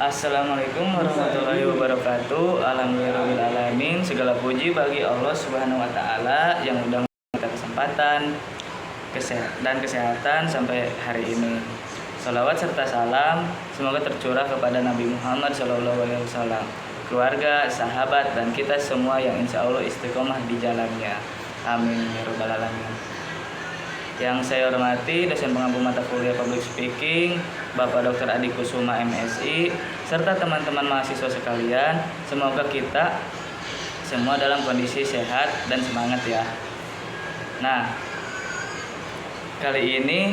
Assalamualaikum warahmatullahi wabarakatuh. Alhamdulillahirrahmanirrahim. Segala puji bagi Allah Subhanahu wa Ta'ala yang udah kita kesempatan dan kesehatan sampai hari ini. Salawat serta salam semoga tercurah kepada Nabi Muhammad SAW, keluarga, sahabat, dan kita semua yang insya Allah istiqomah di jalannya. Amin ya rabbal alamin. Yang saya hormati dosen pengampu mata kuliah Public Speaking, Bapak Dr. Adi Kusuma MSI, serta teman-teman mahasiswa sekalian. Semoga kita semua dalam kondisi sehat dan semangat ya. Nah, kali ini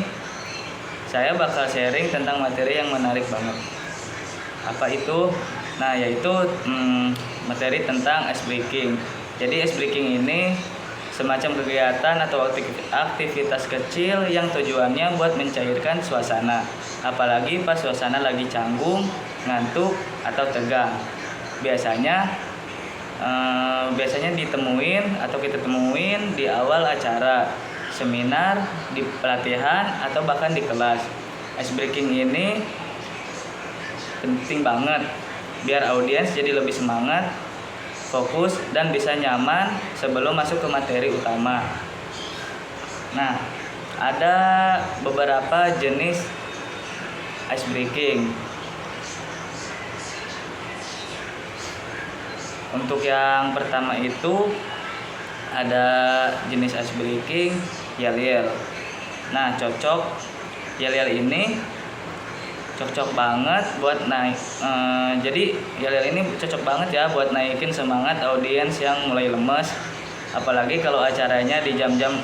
saya bakal sharing tentang materi yang menarik banget. Apa itu? Nah, yaitu materi tentang ice breaking. Jadi ice breaking ini semacam kegiatan atau aktivitas kecil yang tujuannya buat mencairkan suasana, apalagi pas suasana lagi canggung, ngantuk, atau tegang. Biasanya ditemuin atau kita temuin di awal acara, seminar, di pelatihan, atau bahkan di kelas. Ice breaking ini penting banget biar audiens jadi lebih semangat, fokus, dan bisa nyaman sebelum masuk ke materi utama. Nah, ada beberapa jenis ice breaking. Untuk yang pertama itu ada jenis ice breaking yel-yel. Nah, yel-yel ini cocok banget buat naik. Jadi yel-yel ini cocok banget ya buat naikin semangat audiens yang mulai lemes, apalagi kalau acaranya di jam-jam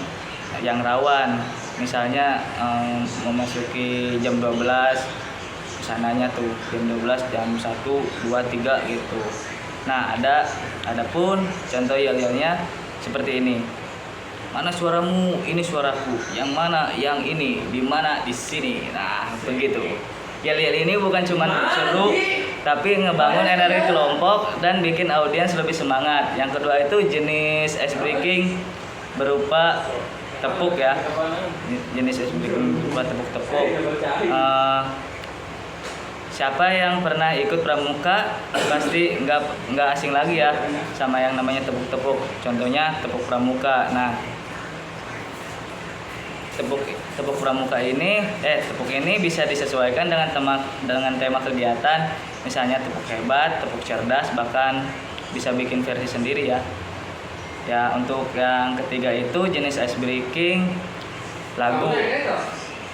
yang rawan. Misalnya memasuki jam 12, sananya tuh jam 12, jam 1, 2, 3 gitu. Nah, ada pun contoh yel-yelnya seperti ini. Mana suaramu? Ini suaraku. Yang mana? Yang ini. Di mana? Di sini. Nah, begitu. Yel-yel ini bukan cuma seru, tapi ngebangun energi kelompok dan bikin audiens lebih semangat. Yang kedua itu jenis ice breaking berupa tepuk ya. Jenis ice breaking berupa tepuk-tepuk. Siapa yang pernah ikut pramuka pasti nggak asing lagi ya sama yang namanya tepuk-tepuk. Contohnya tepuk pramuka. Nah, tepuk pramuka ini tepuk ini bisa disesuaikan dengan tema kegiatan, misalnya tepuk hebat, tepuk cerdas, bahkan bisa bikin versi sendiri ya. Ya, untuk yang ketiga itu jenis ice breaking lagu.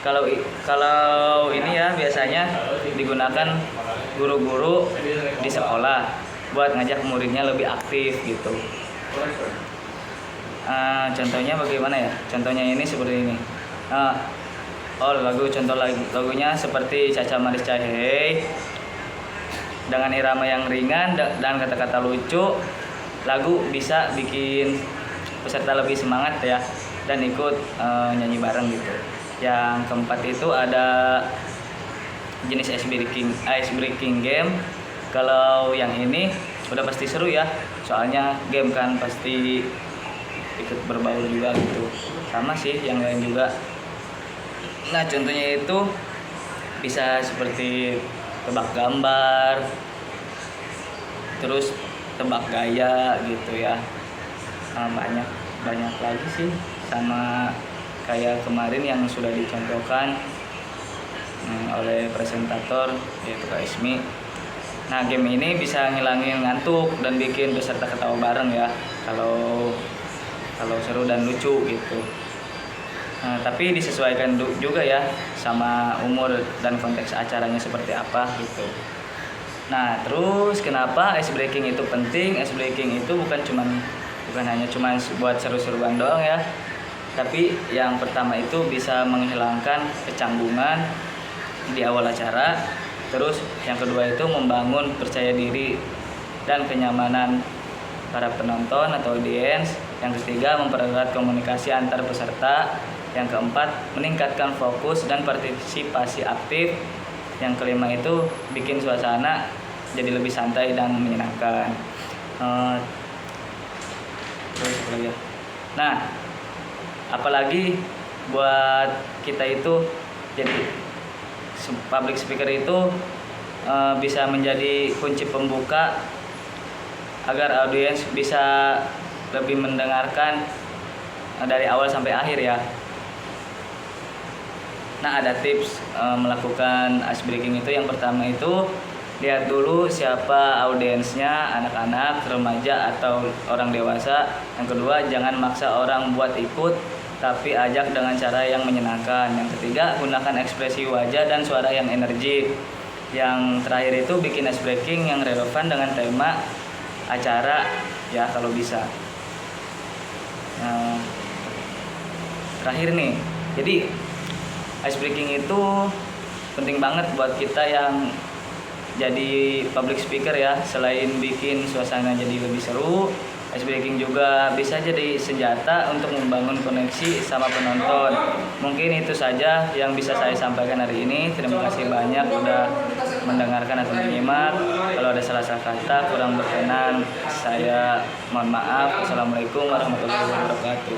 Kalau ini ya biasanya digunakan guru-guru di sekolah buat ngajak muridnya lebih aktif gitu. Contohnya bagaimana ya? Contohnya ini seperti ini. Lagunya seperti Caca Manis Cahey dengan irama yang ringan dan kata-kata lucu. Lagu bisa bikin peserta lebih semangat ya dan ikut nyanyi bareng gitu. Yang keempat itu ada jenis ice breaking game. Kalau yang ini udah pasti seru ya, soalnya game kan pasti ikut berbaur juga gitu. Sama sih yang lain juga. Nah, contohnya itu bisa seperti tebak gambar, terus tebak gaya gitu ya. Banyak lagi sih, sama kayak kemarin yang sudah dicontohkan oleh presentator yaitu Kak Ismi. Nah, game ini bisa ngilangin ngantuk dan bikin peserta ketawa bareng ya kalau seru dan lucu gitu. Nah, tapi disesuaikan juga ya sama umur dan konteks acaranya seperti apa gitu. Nah, terus kenapa ice breaking itu penting? Ice breaking itu bukan hanya buat seru-seruan doang ya. Tapi yang pertama itu bisa menghilangkan kecanggungan di awal acara. Terus yang kedua itu membangun percaya diri dan kenyamanan para penonton atau audiens. Yang ketiga mempererat komunikasi antar peserta. Yang keempat meningkatkan fokus dan partisipasi aktif. Yang kelima itu bikin suasana jadi lebih santai dan menyenangkan. Terus apa lagi ya? Nah, apalagi buat kita itu jadi public speaker itu bisa menjadi kunci pembuka agar audiens bisa lebih mendengarkan dari awal sampai akhir ya. Nah, ada tips melakukan ice breaking itu. Yang pertama itu lihat dulu siapa audiensnya, anak-anak, remaja atau orang dewasa. Yang kedua, jangan maksa orang buat ikut, tapi ajak dengan cara yang menyenangkan. Yang ketiga, gunakan ekspresi wajah dan suara yang energik. Yang terakhir itu bikin ice breaking yang relevan dengan tema acara ya kalau bisa. Nah, terakhir nih, jadi ice breaking itu penting banget buat kita yang jadi public speaker ya. Selain bikin suasana jadi lebih seru, ice breaking juga bisa jadi senjata untuk membangun koneksi sama penonton. Mungkin itu saja yang bisa saya sampaikan hari ini. Terima kasih banyak udah mendengarkan atau menyimak. Kalau ada salah-salah kata kurang berkenan, saya mohon maaf. Assalamualaikum warahmatullahi wabarakatuh.